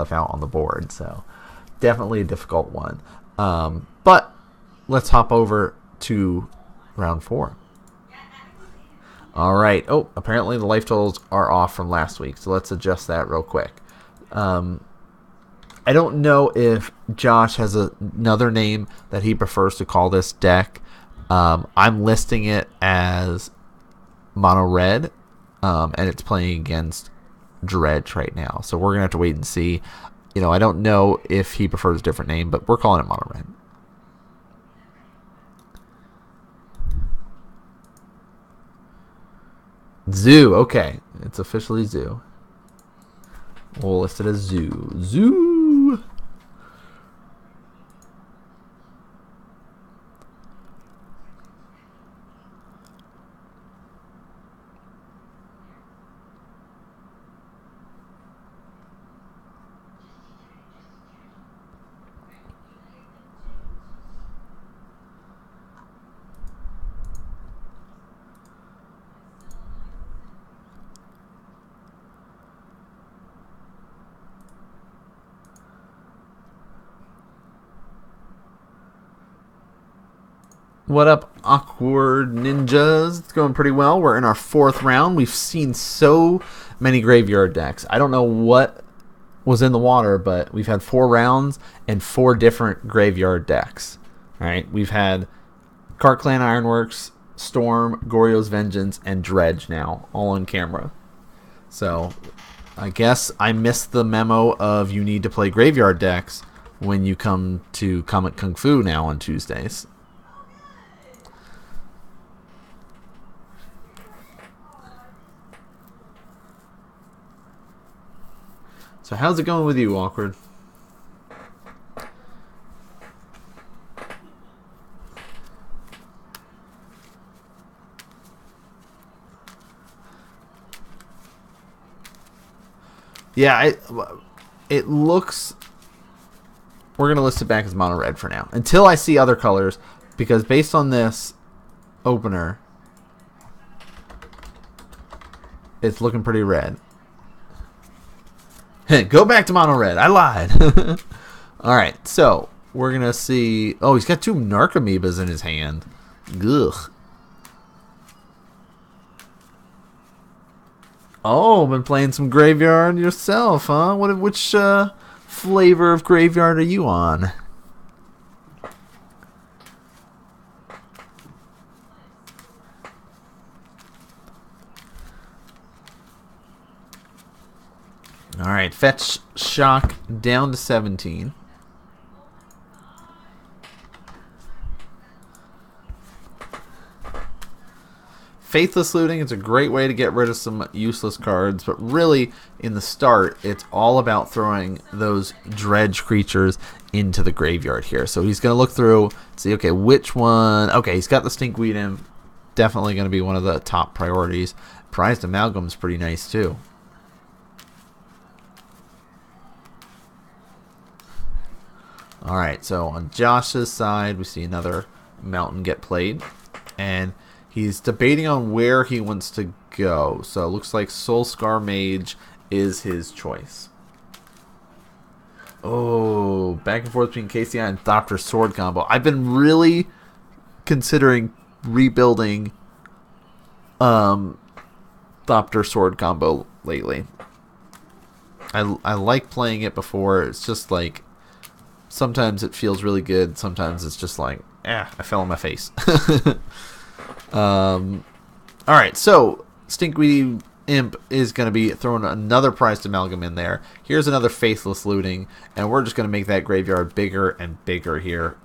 stuff out on the board. So definitely a difficult one. But let's hop over to round 4. All right. Oh, apparently the life totals are off from last week, so let's adjust that real quick. I don't know if Josh has another name that he prefers to call this deck. I'm listing it as mono red, and it's playing against Dredge right now. So we're going to have to wait and see. I don't know if he prefers a different name, but we're calling it mono red. Zoo. Okay. It's officially Zoo. We'll list it as Zoo. Zoo. What up, awkward ninjas? It's going pretty well. We're in our 4th round. We've seen so many graveyard decks. I don't know what was in the water, but we've had 4 rounds and 4 different graveyard decks. All right, we've had Cart Clan Ironworks, Storm, Goryo's Vengeance, and Dredge now, all on camera. So I guess I missed the memo of you need to play graveyard decks when you come to Comet Kung Fu now on Tuesdays. So how's it going with you, Awkward? Yeah, it looks... We're going to list it back as mono red for now. Until I see other colors, because based on this opener, it's looking pretty red. Go back to mono red. I lied. Alright, so we're going to see... Oh, he's got 2 Narcomoebas in his hand. Ugh. Oh, been playing some graveyard yourself, huh? Which flavor of graveyard are you on? Alright, fetch shock down to 17. Faithless Looting is a great way to get rid of some useless cards, but really, in the start, it's all about throwing those Dredge creatures into the graveyard here. So he's going to look through, see, okay, which one... Okay, he's got the Stinkweed in. Definitely going to be one of the top priorities. Prized Amalgam's pretty nice, too. Alright, so on Josh's side, we see another mountain get played. And he's debating on where he wants to go. So it looks like Soulscar Mage is his choice. Oh, back and forth between KCI and Thopter Sword combo. I've been really considering rebuilding Thopter Sword combo lately. I like playing it before. It's just like... Sometimes it feels really good. Sometimes it's just like, I fell on my face. Alright, so Stinkweed Imp is going to be throwing another Prized Amalgam in there. Here's another Faithless Looting, and we're just going to make that graveyard bigger and bigger here.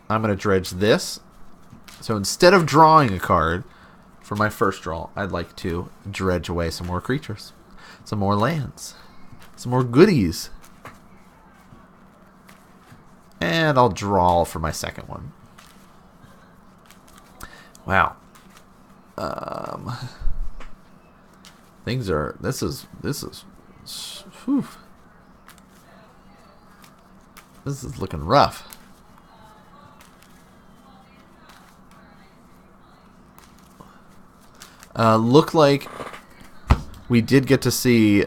I'm going to dredge this. So instead of drawing a card for my first draw, I'd like to dredge away some more creatures, some more lands, some more goodies. And I'll draw for my second one. Wow. Things are... This is... Whew. This is looking rough. Look like we did get to see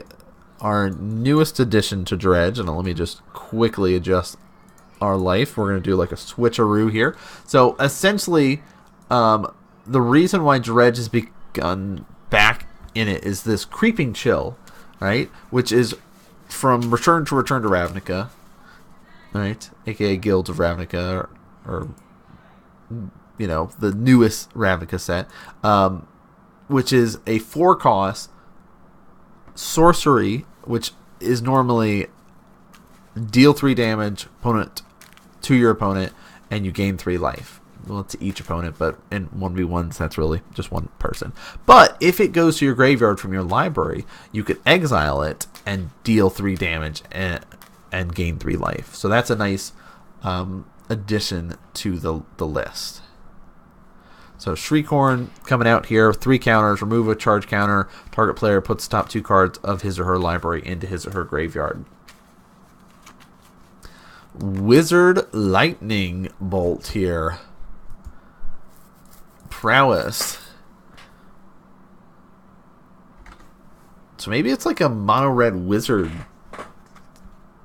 our newest addition to Dredge. And let me just quickly adjust our life. We're going to do like a switcheroo here. So essentially, the reason why Dredge has begun back in it is this creeping chill, right? Which is from Return to Ravnica, right? AKA Guilds of Ravnica, or you know, the newest Ravnica set, which is a 4-cost sorcery, which is normally deal 3 damage to your opponent, and you gain 3 life. Well, to each opponent, but in 1v1s, that's really just one person. But if it goes to your graveyard from your library, you could exile it and deal 3 damage and gain 3 life. So that's a nice addition to the list. So Shriekhorn coming out here, 3 counters, remove a charge counter. Target player puts top 2 cards of his or her library into his or her graveyard. Wizard Lightning Bolt here. Prowess. So maybe it's like a mono red wizard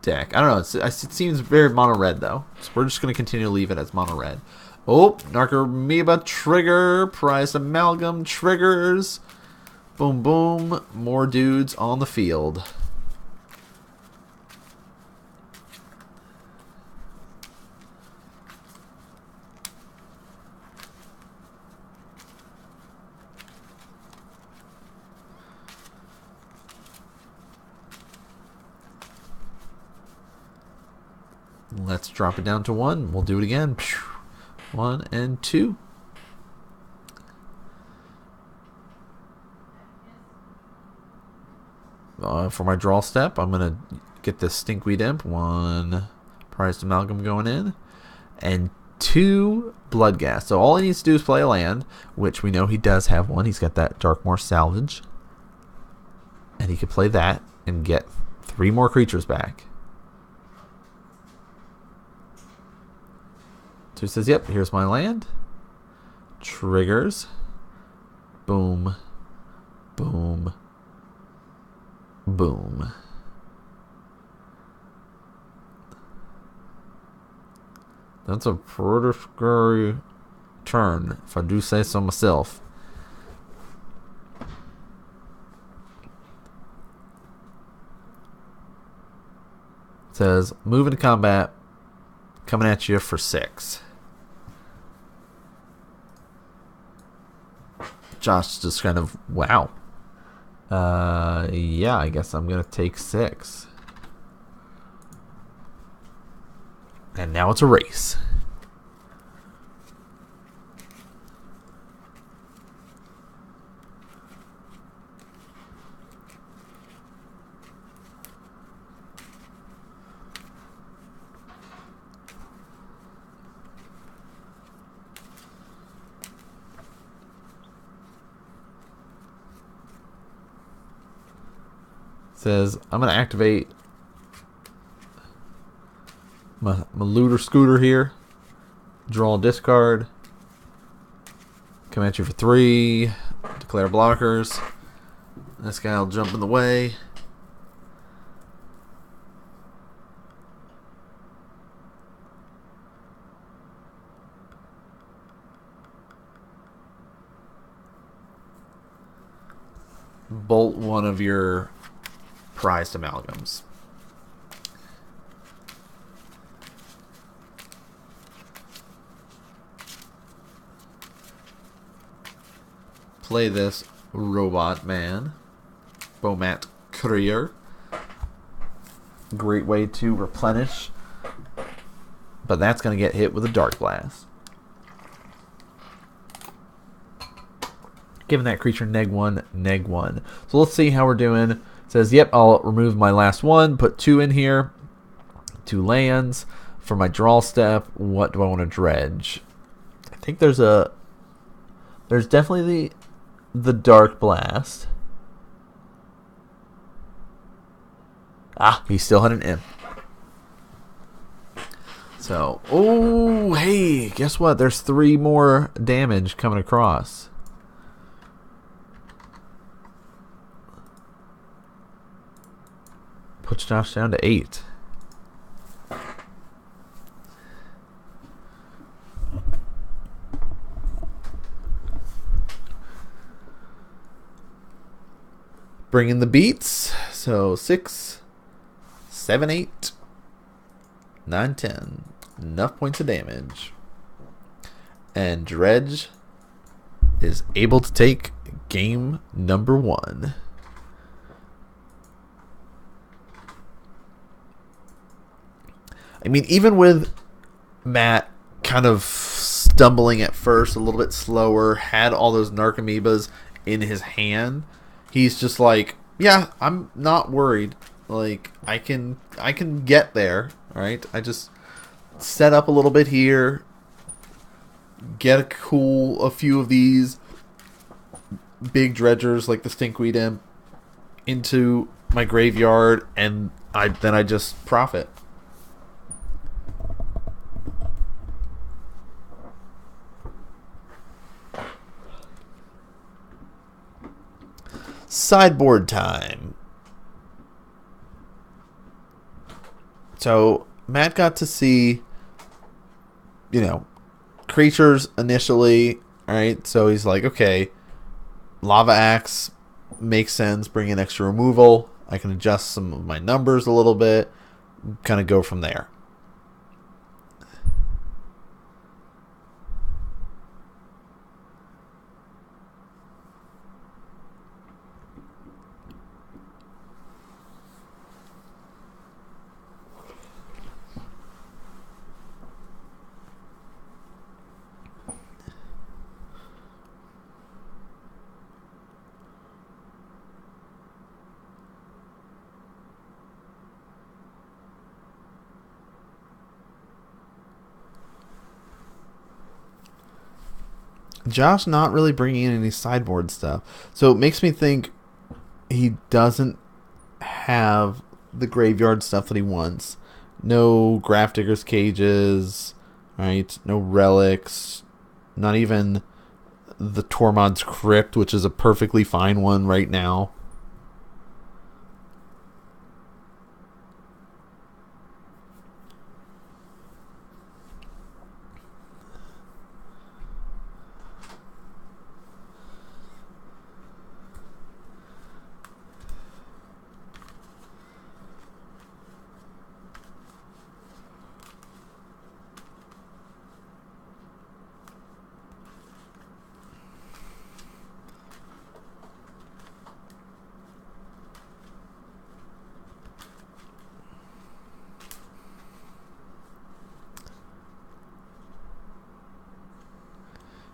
deck. I don't know. It seems very mono red though. So we're just going to continue to leave it as mono red. Oh, Narcomoeba trigger. Prized Amalgam triggers. Boom, boom. More dudes on the field. Let's drop it down to 1. We'll do it again. 1 and 2. For my draw step, I'm going to get this Stinkweed Imp. 1 Prized Amalgam going in. And 2 Bloodghast. So all he needs to do is play a land, which we know he does have one. He's got that Darkmoor Salvage. And he could play that and get 3 more creatures back. So he says, yep, here's my land. Triggers. Boom. Boom. Boom. That's a pretty scary turn, if I do say so myself. It says, move into combat, coming at you for 6. Josh just kind of, wow. Yeah, I guess I'm going to take 6. And now it's a race. Says, I'm going to activate my looter scooter here. Draw a discard. Come at you for 3. Declare blockers. This guy will jump in the way. Bolt one of your prized amalgams. Play this Robot Man. Bomat Courier. Great way to replenish. But that's going to get hit with a Dark Blast. Giving that creature neg1, neg1. So let's see how we're doing. It says, yep, I'll remove my last one. Put 2 in here. 2 lands. For my draw step, what do I want to dredge? I think there's definitely the Dark Blast. Ah, he still had an imp. So, oh, hey, guess what? There's 3 more damage coming across. puts Josh down to 8. Bringing the beats. So 6, 7, 8, 9, 10. Enough points of damage. And Dredge is able to take game number 1. I mean, even with Matt kind of stumbling at first, a little bit slower, had all those Narcomoebas in his hand, he's just like, yeah, I'm not worried. Like, I can get there, right? I just set up a little bit here, get a few of these big dredgers like the stinkweed imp into my graveyard, and then I just profit. Sideboard time. So Matt got to see, creatures initially. All right, so he's like, okay, Lava Axe makes sense. Bring in extra removal. I can adjust some of my numbers a little bit. Kind of go from there. Josh not really bringing in any sideboard stuff. So it makes me think he doesn't have the graveyard stuff that he wants. No Grafdigger's Cages, right? No relics. Not even the Tormod's Crypt, which is a perfectly fine one right now.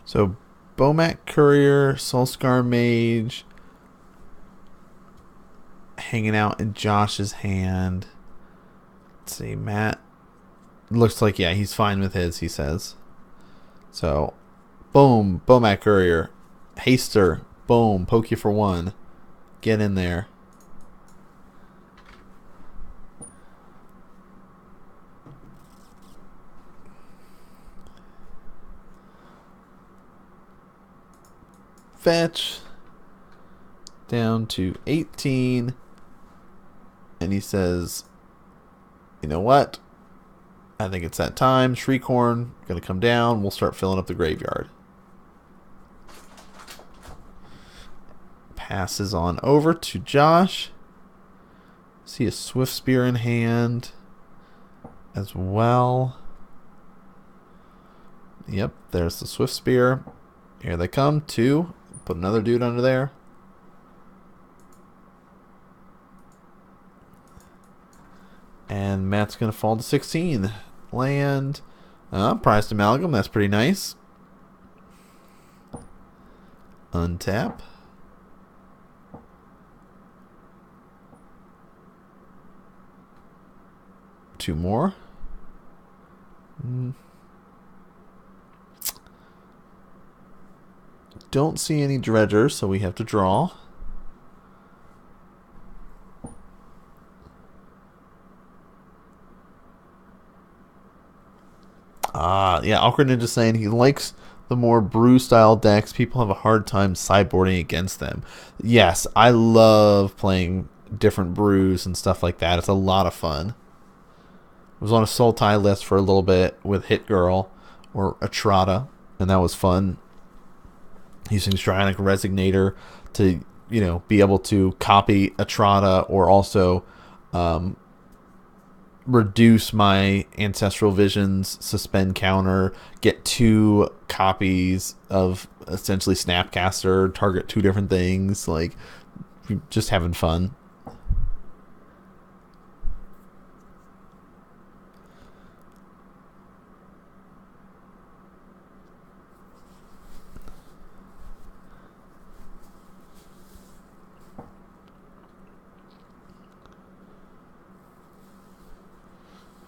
So, Bomat Courier, Soulscar Mage, hanging out in Josh's hand. Let's see, Matt looks like, yeah, he's fine with his, he says. So, boom, Bomat Courier, Haster, boom, poke you for 1. Get in there. Fetch down to 18, and he says, you know what, I think it's that time. Shriekhorn gonna come down, we'll start filling up the graveyard. Passes on over to Josh. See a Swift Spear in hand as well. Yep, there's the Swift Spear. Here they come, 2. Put another dude under there. And Matt's going to fall to 16. Land. Prized Amalgam. That's pretty nice. Untap. Two more. Don't see any dredgers, so we have to draw. Yeah, Awkward Ninja saying he likes the more brew style decks. People have a hard time sideboarding against them. Yes, I love playing different brews and stuff like that. It's a lot of fun. I was on a Soul Tie list for a little bit with Hit Girl or Atrata, and that was fun. Using Strionic Resignator to, be able to copy Atrata or also reduce my Ancestral Visions suspend counter, get 2 copies of essentially Snapcaster, target 2 different things, like just having fun.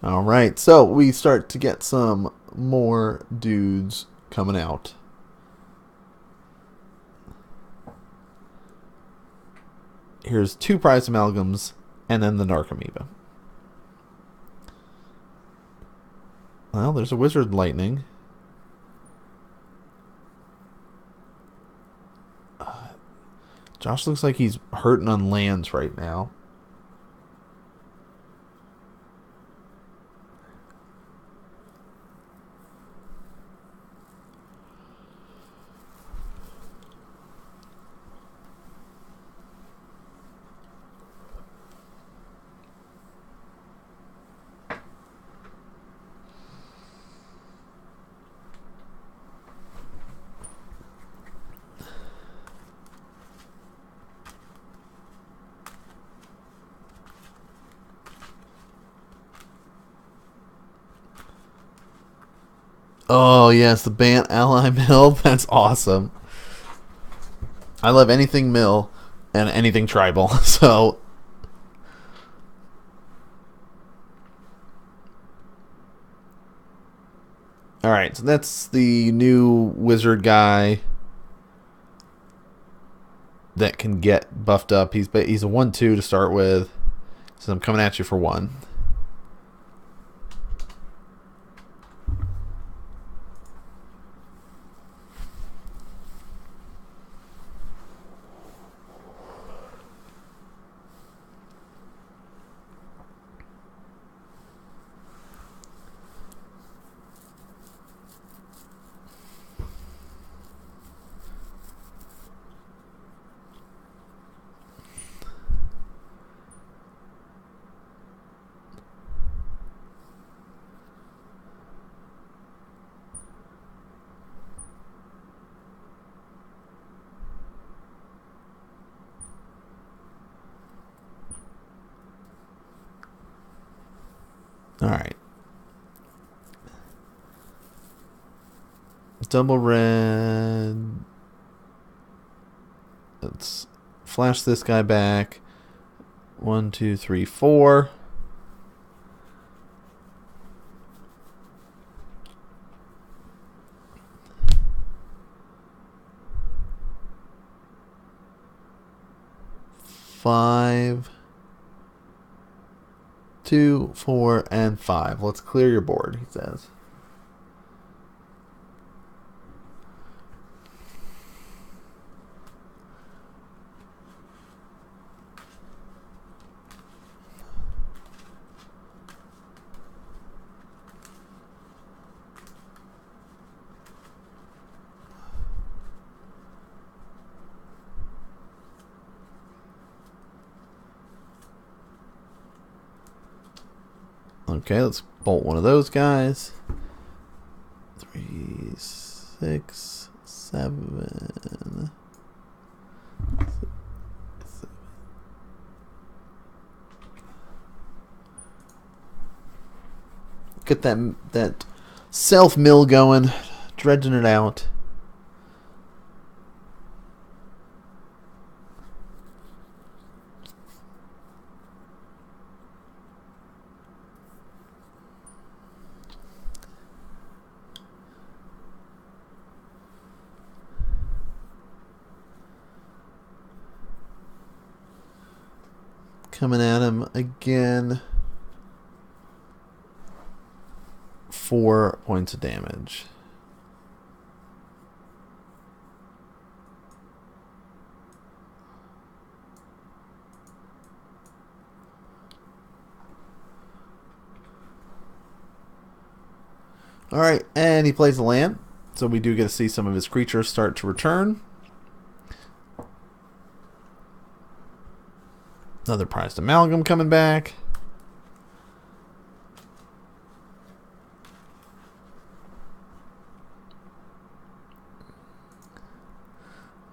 Alright, so we start to get some more dudes coming out. Here's 2 prize amalgams and then the Dark Amoeba. Well, there's a Wizard Lightning. Josh looks like he's hurting on lands right now. Oh, yes, the Bant Ally Mill. That's awesome. I love anything mill and anything tribal, so... Alright, so that's the new wizard guy that can get buffed up. He's a 1-2 to start with, so I'm coming at you for 1. Alright. Double red. Let's flash this guy back. 1, 2, 3, 4. Five, 2, 4, and 5. Let's clear your board, he says. Okay, let's bolt one of those guys. 3, 6, 7. Get that self mill going, dredging it out. Coming at him again. 4 points of damage. Alright, and he plays the land. So we do get to see some of his creatures start to return. Another prized amalgam coming back.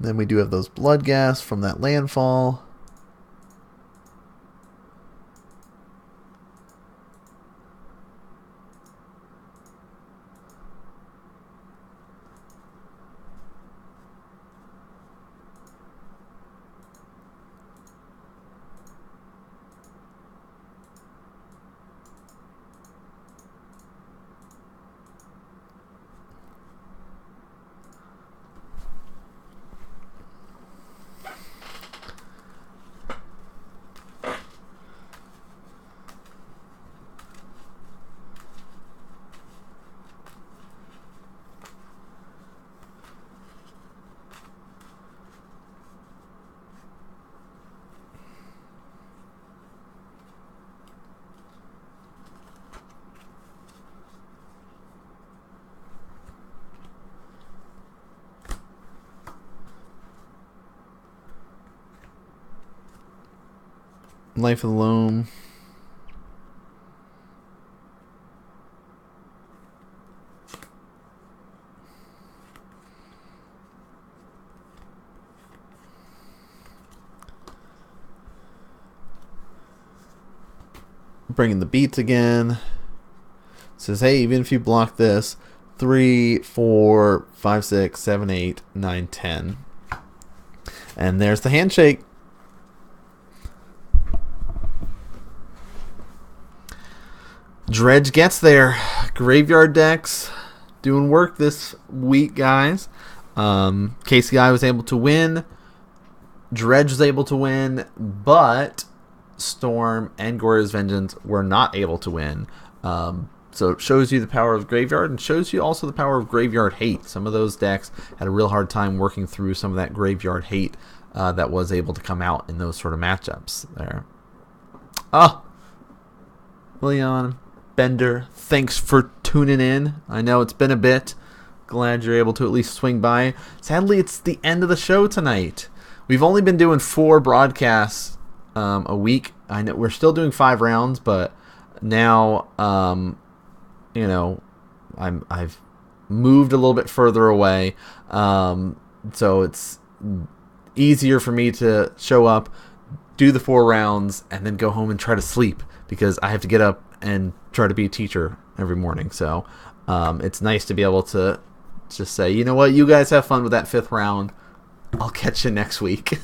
Then we do have those blood gas from that landfall. Life of the Loam. Bringing the beats again. Says, hey, even if you block this, 3, 4, 5, 6, 7, 8, 9, 10. And there's the handshake. Dredge gets there. Graveyard decks doing work this week, guys. KCI was able to win. Dredge was able to win, but Storm and Glorious Vengeance were not able to win. So it shows you the power of Graveyard and shows you also the power of Graveyard Hate. Some of those decks had a real hard time working through some of that Graveyard Hate that was able to come out in those sort of matchups there. Oh, Leon Bender, thanks for tuning in. I know it's been a bit. Glad you're able to at least swing by. Sadly, it's the end of the show tonight. We've only been doing 4 broadcasts a week. I know we're still doing 5 rounds, but now you know, I've moved a little bit further away, so it's easier for me to show up, do the 4 rounds, and then go home and try to sleep because I have to get up and try to be a teacher every morning. So it's nice to be able to just say, you know what, you guys have fun with that 5th round. I'll catch you next week.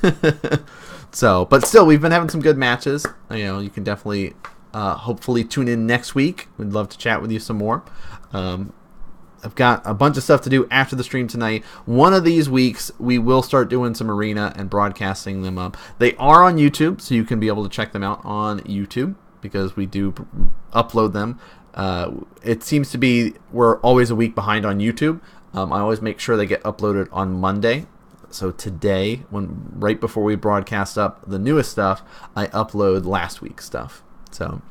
So, but still, we've been having some good matches. You know, you can definitely, hopefully, tune in next week. We'd love to chat with you some more. I've got a bunch of stuff to do after the stream tonight. One of these weeks, we will start doing some arena and broadcasting them up. They are on YouTube, so you can be able to check them out on YouTube because we do upload them. It seems to be we're always a week behind on YouTube. I always make sure they get uploaded on Monday. So today, right before we broadcast up the newest stuff, I upload last week's stuff. So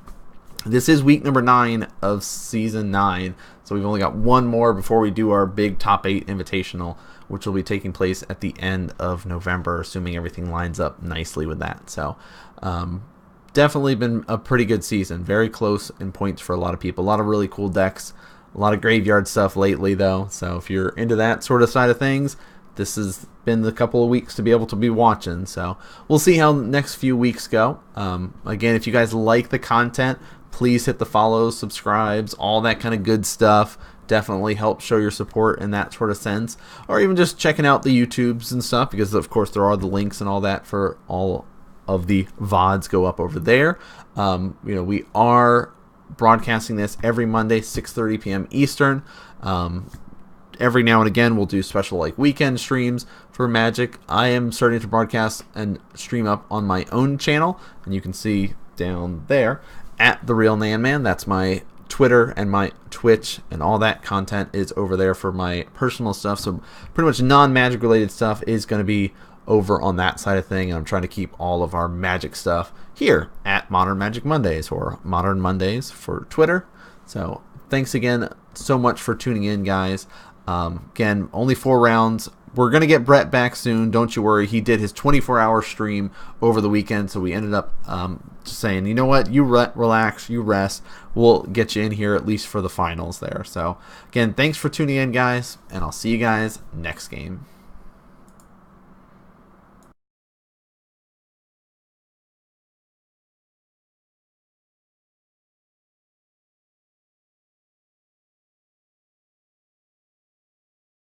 this is week number 9 of season 9. So we've only got one more before we do our big top 8 invitational, which will be taking place at the end of November, assuming everything lines up nicely with that. So definitely been a pretty good season. Very close in points for a lot of people. A lot of really cool decks. A lot of graveyard stuff lately, though. So if you're into that sort of side of things, this has been the couple of weeks to be able to be watching. So we'll see how the next few weeks go. Again, if you guys like the content, please hit the follows, subscribes, all that kind of good stuff. Definitely help show your support in that sort of sense. Or even just checking out the YouTubes and stuff, because of course there are the links and all that for all of the VODs go up over there. You know, we are broadcasting this every Monday, 6:30 p.m. Eastern. Every now and again, we'll do special like weekend streams for Magic. I am starting to broadcast and stream up on my own channel, and you can see down there at The Real Nan Man. That's my Twitter and my Twitch, and all that content is over there for my personal stuff. So pretty much non-Magic related stuff is going to be over on that side of thing, and I'm trying to keep all of our Magic stuff here at Modern Magic Mondays, or Modern Mondays for Twitter. So thanks again so much for tuning in, guys. Again, only 4 rounds. We're going to get Brett back soon. Don't you worry. He did his 24-hour stream over the weekend, so we ended up just saying, you know what, you relax, you rest. We'll get you in here at least for the finals there. So, again, thanks for tuning in, guys, and I'll see you guys next game.